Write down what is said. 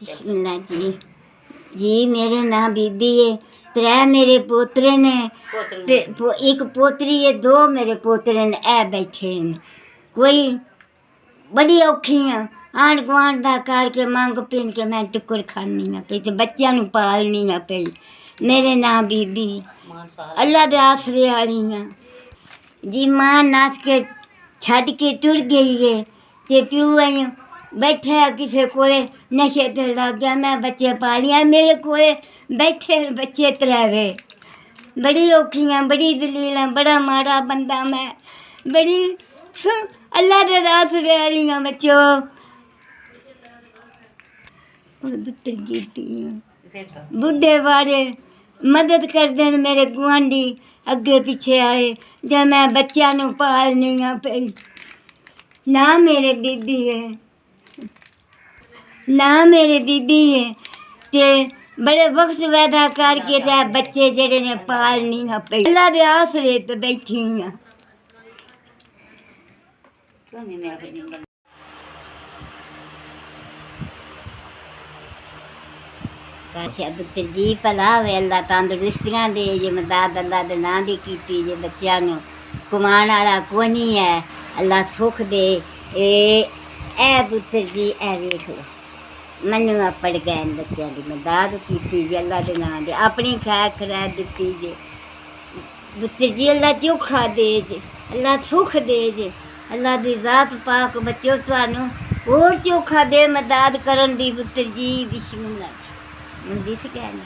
बिस्मिल्लाह जी मेरे नाम बीबी है। 3 मेरे पोतरे ने ते एक पोतरी है, 2 मेरे पोतरे ने। ए बैठे ने कोई बड़ी औखी हाँ आंढ गुआंढ दा करके मंग पिन के मैं टुकर खानी हाँ पई ते बच्चों नूं पालनी हाँ पई। मेरे नाम बीबी अल्लाह दे आसरे वाली हाँ जी। मां नाच के छड़ के टुर गई है ते प्यू आई बैठे किसी कोले नशे ते लग गया। मैं बच्चे पालिया, मेरे कोले बैठे बच्चे 3 बड़ी औखियाँ बड़ी दलील बड़ा माड़ा बंदा मैं बड़ी अल्लाह दे रास वाली हाँ बच्चों। बुढ़े बारे मदद कर देन मेरे गुआंढी अगे पिछे आए जब मैं बच्चों नूं पालनी हाँ पई। ना मेरे बीबी है ना मेरे बीबी है ते बड़े वक्त पैदा करके ते बच्चे जेड़े ने पालनी हाँ पई। अल्लाह दे आसरे ते बैठी हाँ। अच्छा पुत्र जी भला होवे अल्लाह तंदुरुस्तियां दे जे मदद अल्लाह दे नां दी कीती जे बच्चों नूं कमाण वाला कोई नहीं है। अल्लाह सुख दे। ए पुत्र जी ए वेख लो मैनू अपड़ गए बच्चों की मदद की जी अल्लाह के नाम दे अपनी खैर खरैर दी जे पुत्र जी। अल्लाह चोखा दे जे अल्लाह सुख दे जे अल्लाह की जात पाक बच्चों थानू होर चोखा दे मदद करन दी पुत्र जी। बिस्मिल्लाह जी मुंडी से कहना